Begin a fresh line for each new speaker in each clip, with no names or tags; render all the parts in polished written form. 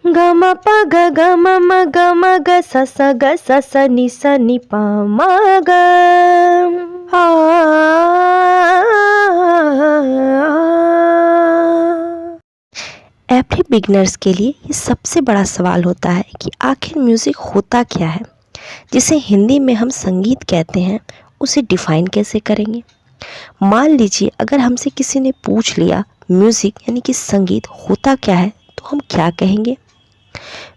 ग म प ग ग म ग स स ग स स नि प म ग आ। एवरी बिगनर्स के लिए ये सबसे बड़ा सवाल होता है कि आखिर म्यूज़िक होता क्या है, जिसे हिंदी में हम संगीत कहते हैं। उसे डिफ़ाइन कैसे करेंगे। मान लीजिए अगर हमसे किसी ने पूछ लिया म्यूज़िक यानी कि संगीत होता क्या है, तो हम क्या कहेंगे।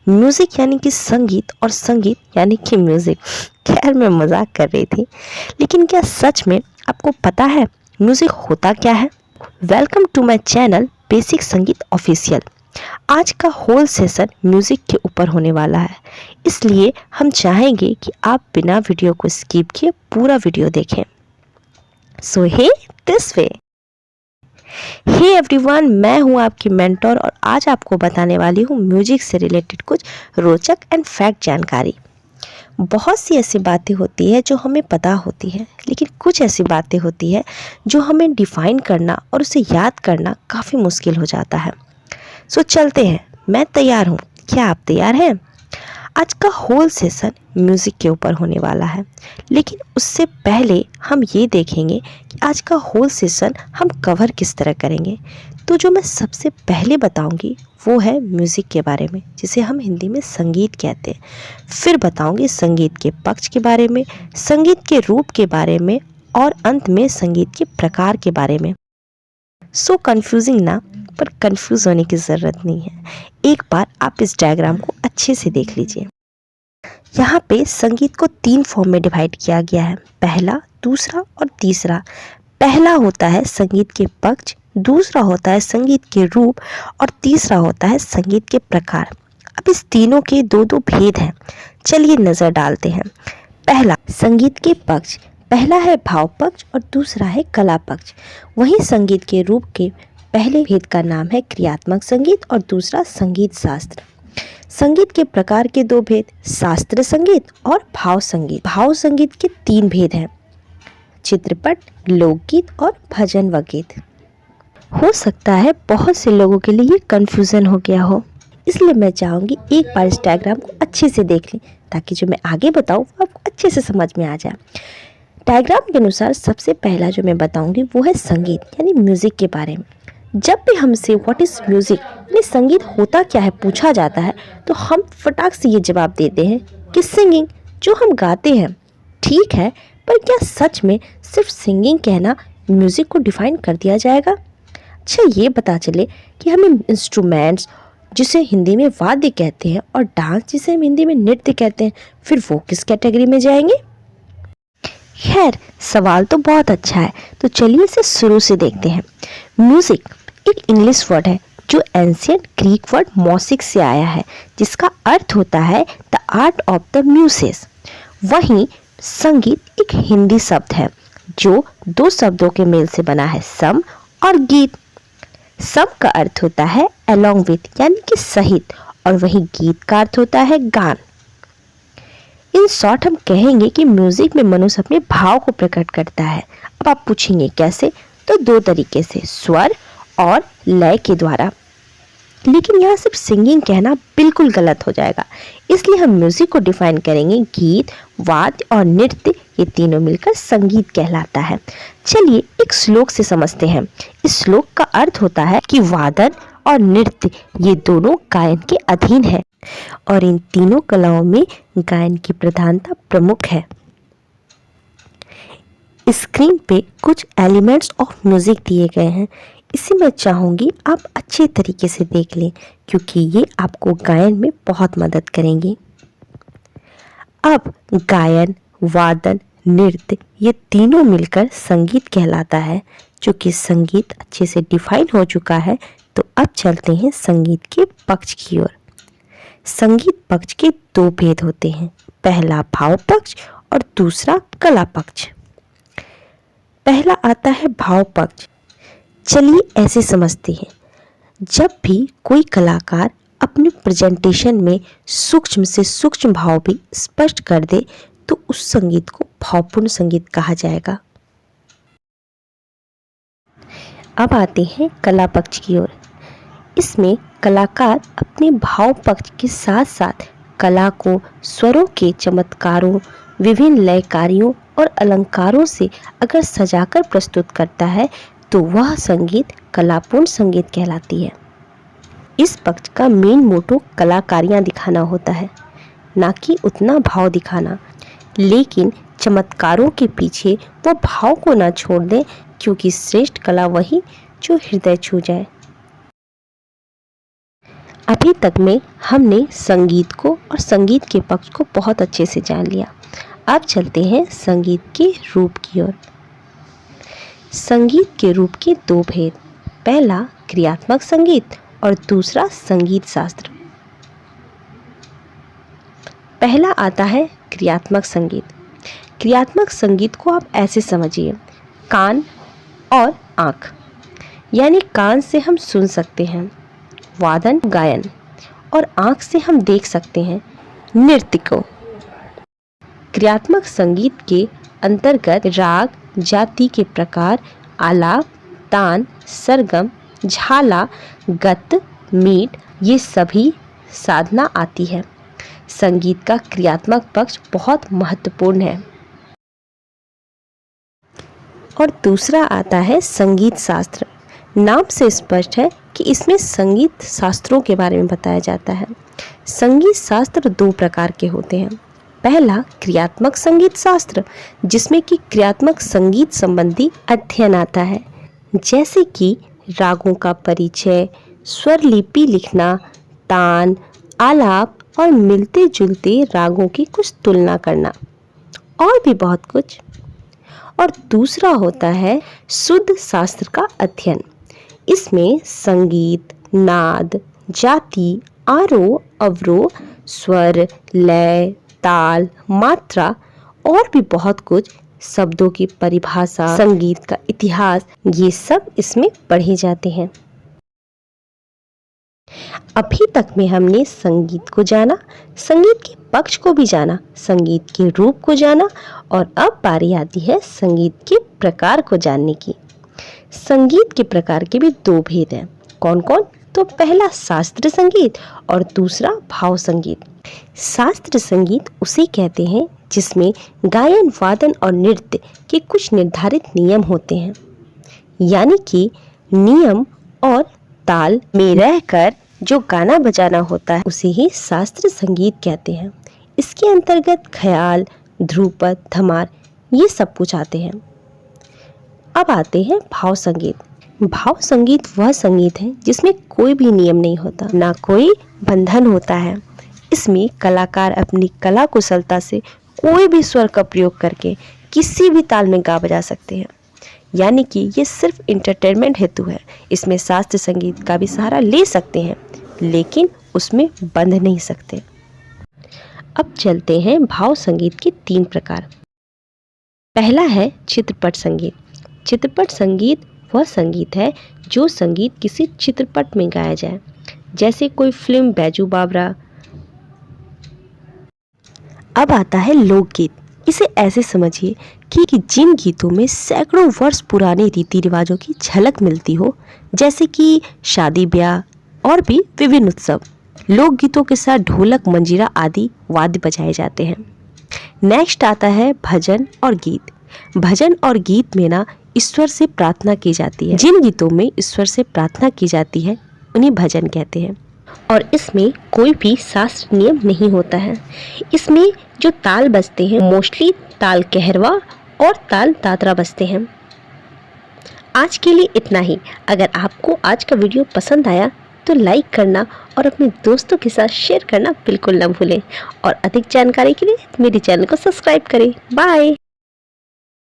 म्यूज़िक यानी कि संगीत और संगीत यानी कि म्यूज़िक। खैर मैं मजाक कर रही थी, लेकिन क्या सच में आपको पता है म्यूज़िक होता क्या है। Welcome to my channel basic Sangeet official. आज का होल सेशन म्यूज़िक के ऊपर होने वाला है, इसलिए हम चाहेंगे कि आप बिना वीडियो को स्किप किए पूरा वीडियो देखें। सो हे दिस वे। हे एवरीवन, मैं हूं आपकी मेंटोर और आज आपको बताने वाली हूं म्यूजिक से रिलेटेड कुछ रोचक एंड फैक्ट जानकारी। बहुत सी ऐसी बातें होती है जो हमें पता होती है, लेकिन कुछ ऐसी बातें होती है जो हमें डिफाइन करना और उसे याद करना काफ़ी मुश्किल हो जाता है। सो चलते हैं, मैं तैयार हूँ, क्या आप तैयार हैं। आज का होल सेशन म्यूज़िक के ऊपर होने वाला है, लेकिन उससे पहले हम ये देखेंगे कि आज का होल सेशन हम कवर किस तरह करेंगे। तो जो मैं सबसे पहले बताऊंगी वो है म्यूज़िक के बारे में, जिसे हम हिंदी में संगीत कहते हैं। फिर बताऊंगी संगीत के पक्ष के बारे में, संगीत के रूप के बारे में और अंत में संगीत के प्रकार के बारे में। सो कंफ्यूजिंग ना, पर कंफ्यूज होने की ज़रूरत नहीं है। एक बार आप इस डायग्राम को अच्छे से देख लीजिए। यहाँ पे संगीत को 3 फॉर्म में डिवाइड किया गया है, पहला, दूसरा और तीसरा। पहला होता है संगीत के पक्ष, दूसरा होता है संगीत के रूप और तीसरा होता है संगीत के प्रकार। अब इस तीनों के दो दो भेद हैं, चलिए नज़र डालते हैं। पहला, संगीत के पक्ष। पहला है भाव पक्ष और दूसरा है कला पक्ष। वहीं संगीत के रूप के पहले भेद का नाम है क्रियात्मक संगीत और दूसरा संगीत शास्त्र। संगीत के प्रकार के 2 भेद, शास्त्र संगीत और भाव संगीत। भाव संगीत के 3 भेद हैं, चित्रपट, लोकगीत और भजन व गीत। हो सकता है बहुत से लोगों के लिए कंफ्यूजन हो गया हो, इसलिए मैं चाहूँगी एक बार इस डायग्राम को अच्छे से देख लें, ताकि जो मैं आगे बताऊँ वो आपको अच्छे से समझ में आ जाए। डायग्राम के अनुसार सबसे पहला जो मैं बताऊँगी वो है संगीत यानी म्यूज़िक के बारे में। जब भी हमसे व्हाट इज़ म्यूज़िक यानी संगीत होता क्या है पूछा जाता है, तो हम फटाक से ये जवाब देते हैं कि सिंगिंग, जो हम गाते हैं। ठीक है, पर क्या सच में सिर्फ सिंगिंग कहना म्यूज़िक को डिफाइन कर दिया जाएगा। अच्छा, ये पता चले कि हमें इंस्ट्रूमेंट्स, जिसे हिंदी में वाद्य कहते हैं, और डांस, जिसे हम हिंदी में नृत्य कहते हैं, फिर वो किस कैटेगरी में जाएंगे। खैर, सवाल तो बहुत अच्छा है, तो चलिए इसे शुरू से देखते हैं। म्यूज़िक एक इंग्लिश वर्ड है जो एंशिएंट ग्रीक वर्ड मॉसिक से आया है, जिसका अर्थ होता है द आर्ट ऑफ द म्यूसेस। वहीं संगीत एक हिंदी शब्द है जो 2 शब्दों के मेल से बना है, सम और गीत। सम का अर्थ होता है अलोंग विथ यानी कि सहित, और वहीं गीत का अर्थ होता है गान। इन शॉर्ट हम कहेंगे कि म्यूजिक में मनुष्य अपने भाव को प्रकट करता है। अब आप पूछेंगे कैसे, तो 2 तरीके से, स्वर और लय के द्वारा। लेकिन यहाँ सिर्फ सिंगिंग कहना बिल्कुल गलत हो जाएगा, इसलिए हम म्यूजिक को डिफाइन करेंगे गीत, वाद्य और नृत्य, ये तीनों मिलकर संगीत कहलाता है। चलिए एक श्लोक से समझते हैं। इस श्लोक का अर्थ होता है कि वादन और नृत्य ये दोनों गायन के अधीन है, और इन तीनों कलाओं में गायन की प्रधानता प्रमुख है। स्क्रीन पे कुछ एलिमेंट्स ऑफ म्यूजिक दिए गए हैं, इसे मैं चाहूँगी आप अच्छे तरीके से देख लें, क्योंकि ये आपको गायन में बहुत मदद करेंगी। अब गायन, वादन, नृत्य ये तीनों मिलकर संगीत कहलाता है। चूँकि संगीत अच्छे से डिफाइन हो चुका है, तो अब चलते हैं संगीत के पक्ष की ओर। संगीत पक्ष के 2 भेद होते हैं, पहला भाव पक्ष और दूसरा कला पक्ष। पहला आता है भाव पक्ष। चलिए ऐसे समझते हैं, जब भी कोई कलाकार अपने प्रेजेंटेशन में सूक्ष्म से सूक्ष्म भाव भी स्पष्ट कर दे, तो उस संगीत को भावपूर्ण संगीत कहा जाएगा। अब आते हैं कला पक्ष की ओर। इसमें कलाकार अपने भाव पक्ष के साथ साथ कला को स्वरों के चमत्कारों, विभिन्न लयकारियों और अलंकारों से अगर सजाकर प्रस्तुत करता है तो वह संगीत कलापूर्ण संगीत कहलाती है। इस पक्ष का मेन मोटो कलाकारियाँ दिखाना होता है, ना कि उतना भाव दिखाना। लेकिन चमत्कारों के पीछे वो भाव को ना छोड़ दें, क्योंकि श्रेष्ठ कला वही जो हृदय छू जाए। अभी तक में हमने संगीत को और संगीत के पक्ष को बहुत अच्छे से जान लिया। अब चलते हैं संगीत के रूप की ओर। संगीत के रूप के दो भेद, पहला क्रियात्मक संगीत और दूसरा संगीत शास्त्र। पहला आता है क्रियात्मक संगीत। क्रियात्मक संगीत को आप ऐसे समझिए, कान और आँख, यानी कान से हम सुन सकते हैं वादन गायन और आँख से हम देख सकते हैं नृत्य को। क्रियात्मक संगीत के अंतर्गत राग, जाति के प्रकार, आलाप, तान, सरगम, झाला, गत, मीट, ये सभी साधना आती है। संगीत का क्रियात्मक पक्ष बहुत महत्वपूर्ण है। और दूसरा आता है संगीत शास्त्र। नाम से स्पष्ट है कि इसमें संगीत शास्त्रों के बारे में बताया जाता है। संगीत शास्त्र दो प्रकार के होते हैं। पहला क्रियात्मक संगीत शास्त्र, जिसमें कि क्रियात्मक संगीत संबंधी अध्ययन आता है, जैसे कि रागों का परिचय, स्वर लिपि लिखना, तान, आलाप और मिलते जुलते रागों की कुछ तुलना करना और भी बहुत कुछ। और दूसरा होता है शुद्ध शास्त्र का अध्ययन। इसमें संगीत, नाद, जाति, आरोह, अवरोह, स्वर, लय, ताल, मात्रा और भी बहुत कुछ, शब्दों की परिभाषा, संगीत का इतिहास, ये सब इसमें पढ़े जाते हैं। अभी तक में हमने संगीत को जाना, संगीत के पक्ष को भी जाना, संगीत के रूप को जाना और अब बारी आती है संगीत के प्रकार को जानने की। संगीत के प्रकार के भी दो भेद हैं। कौन कौन? तो पहला शास्त्रीय संगीत और दूसरा भाव संगीत। शास्त्रीय संगीत उसे कहते हैं जिसमें गायन, वादन और नृत्य के कुछ निर्धारित नियम होते हैं, यानी कि नियम और ताल में रहकर जो गाना बजाना होता है उसे ही शास्त्रीय संगीत कहते हैं। इसके अंतर्गत ख्याल, ध्रुपद, धमार, ये सब कुछ आते हैं। अब आते हैं भाव संगीत। भाव संगीत वह संगीत है जिसमें कोई भी नियम नहीं होता, ना कोई बंधन होता है। इसमें कलाकार अपनी कला कुशलता से कोई भी स्वर का प्रयोग करके किसी भी ताल में गा बजा सकते हैं, यानी कि ये सिर्फ इंटरटेनमेंट हेतु है। इसमें शास्त्रीय संगीत का भी सहारा ले सकते हैं, लेकिन उसमें बंध नहीं सकते। अब चलते हैं भाव संगीत के तीन प्रकार। पहला है चित्रपट संगीत। चित्रपट संगीत वह संगीत है जो संगीत किसी चित्रपट में गाया जाए, जैसे कोई फिल्म बैजू बावरा। अब आता है लोकगीत। इसे ऐसे समझिए कि जिन गीतों में सैकड़ों वर्ष पुराने रीति रिवाजों की झलक मिलती हो, जैसे कि शादी, ब्याह और भी विभिन्न उत्सव। लोकगीतों के साथ ढोलक, मंजीरा आदि वाद्य बजाए जाते हैं। नेक्स्ट आता है भजन और गीत। भजन और गीत में ना ईश्वर से प्रार्थना की जाती है। जिन गीतों में ईश्वर से प्रार्थना की जाती है उन्हें भजन कहते हैं, और इसमें कोई भी शास्त्र नियम नहीं होता है। इसमें जो ताल बजते हैं मोस्टली ताल कहरवा और ताल दादरा बजते हैं। आज के लिए इतना ही। अगर आपको आज का वीडियो पसंद आया तो लाइक करना और अपने दोस्तों के साथ शेयर करना बिल्कुल न भूलें, और अधिक जानकारी के लिए मेरे चैनल को सब्सक्राइब करें। बाय।